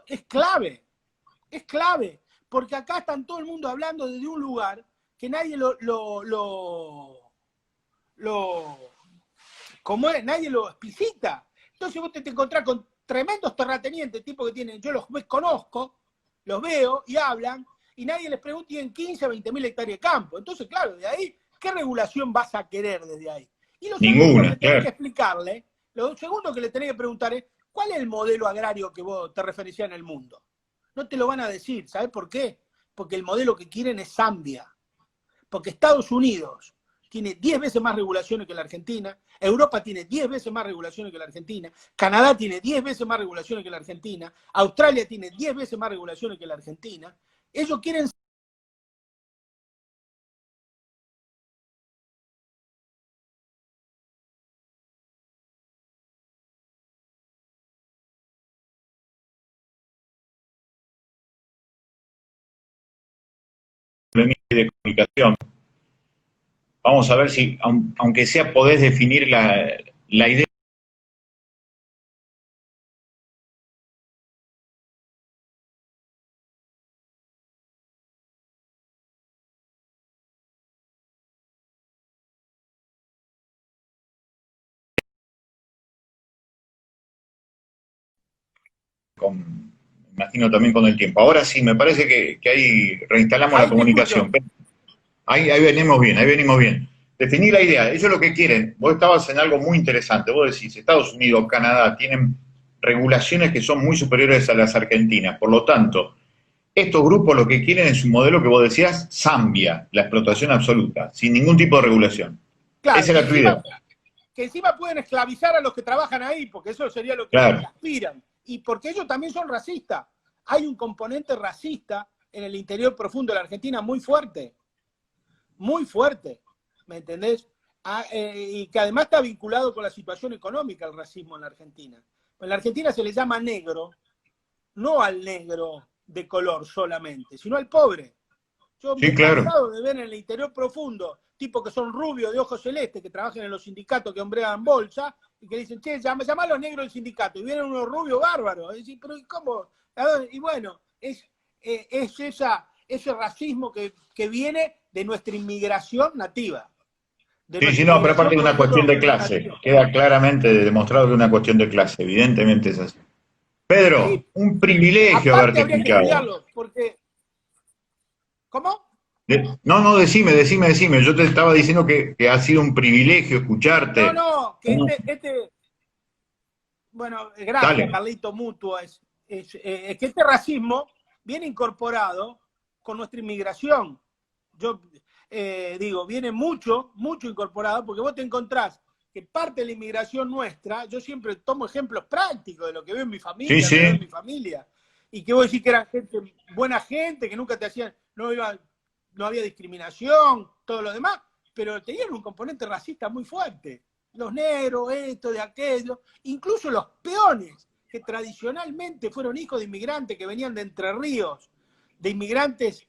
Speaker 2: es clave, porque acá están todo el mundo hablando desde un lugar que nadie nadie lo explicita. Entonces vos te encontrás con tremendos terratenientes, tipo que tienen, yo los conozco, los veo y hablan, y nadie les pregunta, tienen 15 a 20 mil hectáreas de campo. Entonces, claro, de ahí, ¿qué regulación vas a querer desde ahí? Y lo segundo que tenés que explicarle, lo segundo que le tenés que preguntar es, ¿cuál es el modelo agrario que vos te referenciás en el mundo? No te lo van a decir, ¿sabés por qué? Porque el modelo que quieren es Zambia. Porque Estados Unidos tiene 10 veces más regulaciones que la Argentina, Europa tiene 10 veces más regulaciones que la Argentina, Canadá tiene 10 veces más regulaciones que la Argentina, Australia tiene 10 veces más regulaciones que la Argentina. Ellos quieren
Speaker 1: de comunicación. Vamos a ver si, aunque sea, podés definir la idea. Imagino también con el tiempo. Ahora sí, me parece que ahí reinstalamos la comunicación. Ahí venimos bien. Definir la idea, ellos lo que quieren, vos estabas en algo muy interesante, vos decís, Estados Unidos, Canadá, tienen regulaciones que son muy superiores a las argentinas, por lo tanto, estos grupos lo que quieren es un modelo que vos decías, Zambia, la explotación absoluta, sin ningún tipo de regulación.
Speaker 2: Claro,
Speaker 1: esa es la tu idea.
Speaker 2: Que encima pueden esclavizar a los que trabajan ahí, porque eso sería lo que aspiran. Y porque ellos también son racistas. Hay un componente racista en el interior profundo de la Argentina muy fuerte. Muy fuerte. ¿Me entendés? Y que además está vinculado con la situación económica el racismo en la Argentina. En la Argentina se le llama negro, no al negro de color solamente, sino al pobre. Yo me he cansado de ver en el interior profundo tipos que son rubios de ojos celestes, que trabajan en los sindicatos que hombrean bolsa, y que dicen, che, llama a los negros del sindicato, y vienen unos rubios bárbaros. Y dicen, pero ¿cómo? Y bueno, es ese racismo que viene de nuestra inmigración nativa.
Speaker 1: Sí, no, pero aparte de una cuestión de clase. Queda claramente demostrado que es una cuestión de clase, evidentemente es así. Pedro, sí, un privilegio haberte escuchado.
Speaker 2: Porque... ¿Cómo?
Speaker 1: No, decime. Yo te estaba diciendo que ha sido un privilegio escucharte.
Speaker 2: No, que bueno, gracias, dale. Carlito, mutuo. Es que este racismo viene incorporado con nuestra inmigración. Yo digo, viene mucho incorporado, porque vos te encontrás que parte de la inmigración nuestra, yo siempre tomo ejemplos prácticos de lo que veo en mi familia,
Speaker 1: Sí,
Speaker 2: lo que veo
Speaker 1: sí.
Speaker 2: en mi familia, y que vos decís que eran gente, buena gente, que nunca te hacían, no había discriminación, todo lo demás, pero tenían un componente racista muy fuerte. Los negros, esto, de aquello, incluso los peones, que tradicionalmente fueron hijos de inmigrantes que venían de Entre Ríos, de inmigrantes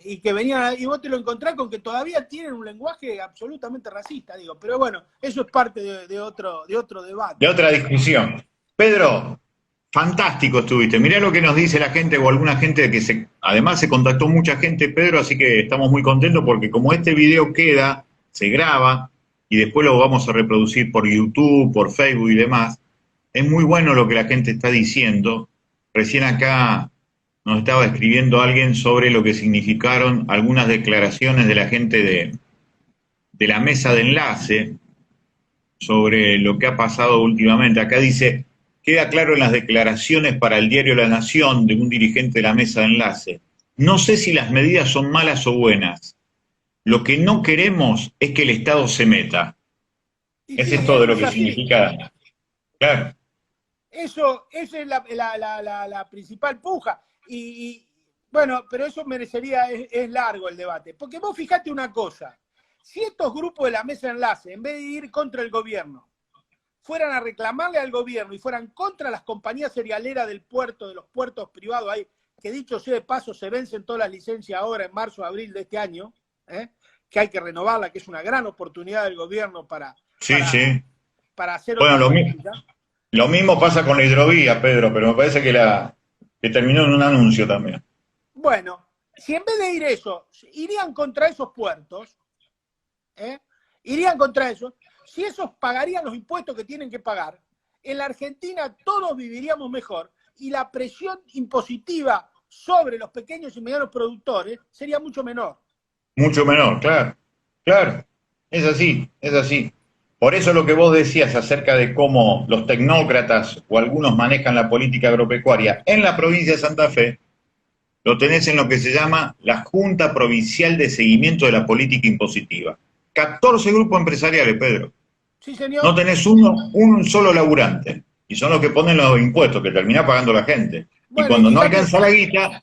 Speaker 2: y que venían, y vos te lo encontrás con que todavía tienen un lenguaje absolutamente racista, digo, pero bueno, eso es parte de otro
Speaker 1: De
Speaker 2: debate.
Speaker 1: otra discusión. Pedro, fantástico estuviste. Mirá lo que nos dice la gente o alguna gente que además se contactó mucha gente, Pedro, así que estamos muy contentos porque como este video queda, se graba y después lo vamos a reproducir por YouTube, por Facebook y demás, es muy bueno lo que la gente está diciendo. Recién acá nos estaba escribiendo alguien sobre lo que significaron algunas declaraciones de la gente de la mesa de enlace sobre lo que ha pasado últimamente. Acá dice, queda claro en las declaraciones para el diario La Nación de un dirigente de la mesa de enlace. No sé si las medidas son malas o buenas. Lo que no queremos es que el Estado se meta.
Speaker 2: Y
Speaker 1: Ese
Speaker 2: sí,
Speaker 1: es todo lo
Speaker 2: es
Speaker 1: que
Speaker 2: así.
Speaker 1: significa. Claro.
Speaker 2: Esa es la principal puja. Y bueno, pero eso merecería, es largo el debate. Porque vos fijate una cosa, si estos grupos de la mesa de enlace, en vez de ir contra el gobierno, fueran a reclamarle al gobierno y fueran contra las compañías cerealeras del puerto, de los puertos privados, ahí, que dicho sea de paso, se vencen todas las licencias ahora en marzo, abril de este año, que hay que renovarla, que es una gran oportunidad del gobierno
Speaker 1: Sí, sí.
Speaker 2: para hacer
Speaker 1: Bueno,
Speaker 2: otra política.
Speaker 1: lo mismo pasa con la hidrovía, Pedro, pero me parece que terminó en un anuncio también.
Speaker 2: Bueno, si en vez de ir eso, irían contra esos puertos, irían contra eso, si esos pagarían los impuestos que tienen que pagar, en la Argentina todos viviríamos mejor y la presión impositiva sobre los pequeños y medianos productores sería mucho menor.
Speaker 1: Mucho menor, claro. Claro. Es así, es así. Por eso lo que vos decías acerca de cómo los tecnócratas o algunos manejan la política agropecuaria en la provincia de Santa Fe, lo tenés en lo que se llama la Junta Provincial de Seguimiento de la Política Impositiva. 14 grupos empresariales, Pedro.
Speaker 2: Sí, señor.
Speaker 1: No tenés un solo laburante. Y son los que ponen los impuestos, que termina pagando la gente. Y
Speaker 2: Bueno, y
Speaker 1: cuando no
Speaker 2: fíjate,
Speaker 1: alcanza la guita,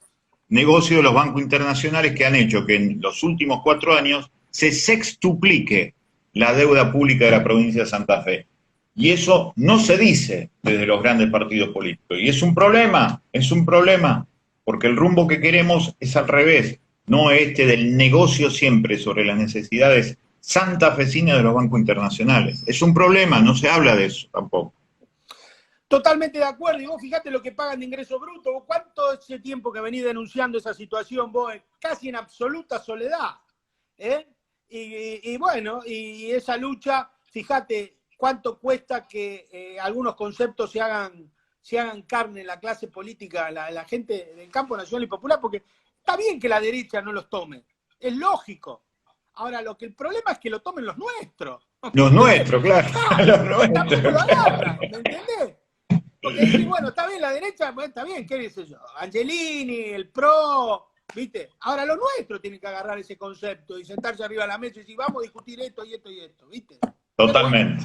Speaker 1: negocio de los bancos internacionales que han hecho que en los últimos 4 años se sextuplique la deuda pública de la provincia de Santa Fe. Y eso no se dice desde los grandes partidos políticos. Y es un problema, porque el rumbo que queremos es al revés, no este del negocio siempre sobre las necesidades santafesinas de los bancos internacionales. Es un problema, no se habla de eso tampoco.
Speaker 2: totalmente de acuerdo. Y vos fijate lo que pagan de ingreso bruto. ¿Vos cuánto ese tiempo que venís denunciando esa situación, vos casi en absoluta soledad? Y bueno, y esa lucha, fíjate cuánto cuesta que algunos conceptos se hagan carne en la clase política, la gente del campo nacional y popular, porque está bien que la derecha no los tome, es lógico. Ahora, el problema es que lo tomen los nuestros.
Speaker 1: Los nuestros, claro.
Speaker 2: Claro,
Speaker 1: Los
Speaker 2: y tampoco
Speaker 1: nuestros.
Speaker 2: lo agarran, ¿me entendés? Porque decís, bueno, está bien la derecha, bueno, está bien, ¿qué dice yo? Angelini, el PRO, ¿viste? Ahora los nuestros tienen que agarrar ese concepto y sentarse arriba de la mesa y decir, vamos a discutir esto y esto y esto, ¿viste?
Speaker 1: Totalmente.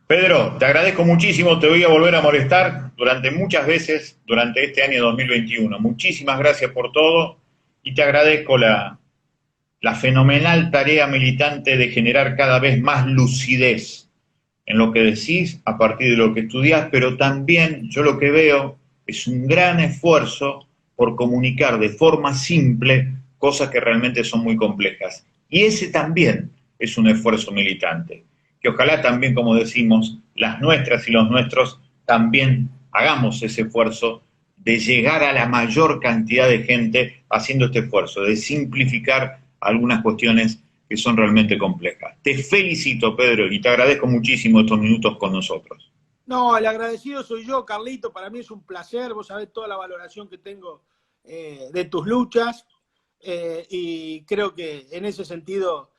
Speaker 1: Pedro, te agradezco muchísimo, te voy a volver a molestar muchas veces durante este año 2021. Muchísimas gracias por todo y te agradezco la fenomenal tarea militante de generar cada vez más lucidez en lo que decís a partir de lo que estudiás, pero también yo lo que veo es un gran esfuerzo por comunicar de forma simple cosas que realmente son muy complejas. Y ese también es un esfuerzo militante, que ojalá también, como decimos, las nuestras y los nuestros también hagamos ese esfuerzo de llegar a la mayor cantidad de gente haciendo este esfuerzo, de simplificar algunas cuestiones que son realmente complejas. Te felicito, Pedro, y te agradezco muchísimo estos minutos con nosotros.
Speaker 2: No, el agradecido soy yo, Carlito, para mí es un placer, vos sabés toda la valoración que tengo de tus luchas, y creo que en ese sentido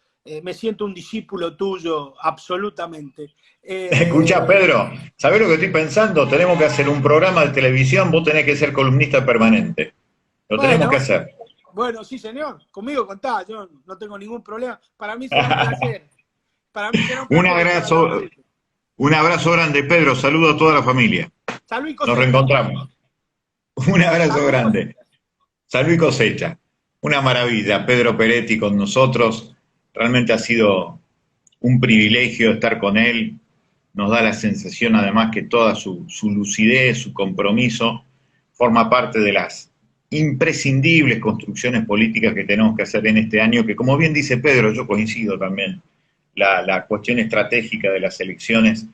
Speaker 2: me siento un discípulo tuyo, absolutamente.
Speaker 1: Escuchá, Pedro, ¿sabés lo que estoy pensando? Tenemos que hacer un programa de televisión, vos tenés que ser columnista permanente. Lo tenemos que hacer.
Speaker 2: Bueno, sí, señor. Conmigo contá, yo no tengo ningún problema. Para mí será un placer. Para mí será un
Speaker 1: Un
Speaker 2: placer estar al lado
Speaker 1: abrazo,
Speaker 2: de él.
Speaker 1: un abrazo grande, Pedro. Saludo a toda la familia. Un abrazo grande, Pedro. Saludo a toda la familia.
Speaker 2: Salud y
Speaker 1: Nos
Speaker 2: cosecha.
Speaker 1: reencontramos. Un abrazo
Speaker 2: Salud y
Speaker 1: grande.
Speaker 2: cosecha.
Speaker 1: Salud y cosecha. Una maravilla. Pedro Peretti con nosotros. Realmente ha sido un privilegio estar con él. Nos da la sensación además que toda su lucidez, su compromiso, forma parte de las imprescindibles construcciones políticas que tenemos que hacer en este año, que como bien dice Pedro, yo coincido también, la cuestión estratégica de las elecciones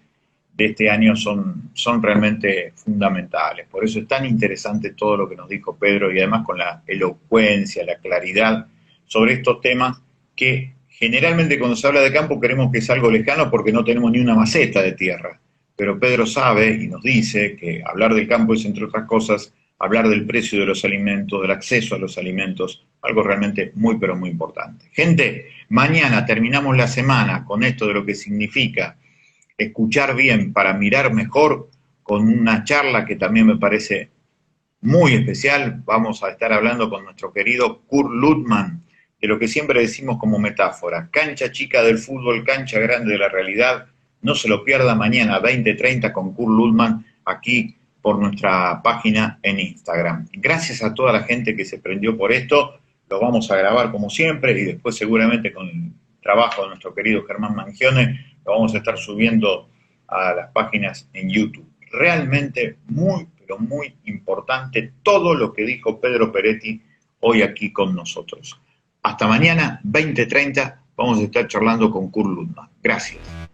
Speaker 1: de este año son realmente fundamentales. Por eso es tan interesante todo lo que nos dijo Pedro y además con la elocuencia, la claridad sobre estos temas que generalmente cuando se habla de campo creemos que es algo lejano porque no tenemos ni una maceta de tierra. Pero Pedro sabe y nos dice que hablar del campo es, entre otras cosas, hablar del precio de los alimentos, del acceso a los alimentos, algo realmente muy, pero muy importante. Gente, mañana terminamos la semana con esto de lo que significa escuchar bien para mirar mejor, con una charla que también me parece muy especial. Vamos a estar hablando con nuestro querido Kurt Lüttmann, de lo que siempre decimos como metáfora, cancha chica del fútbol, cancha grande de la realidad. No se lo pierda mañana 20:30 con Kurt Lüttmann aquí por nuestra página en Instagram. Gracias a toda la gente que se prendió por esto. Lo vamos a grabar como siempre y después seguramente con el trabajo de nuestro querido Germán Mangione lo vamos a estar subiendo a las páginas en YouTube. Realmente muy, pero muy importante todo lo que dijo Pedro Peretti hoy aquí con nosotros. Hasta mañana, 20:30, vamos a estar charlando con Kurt Lüttmann. Gracias.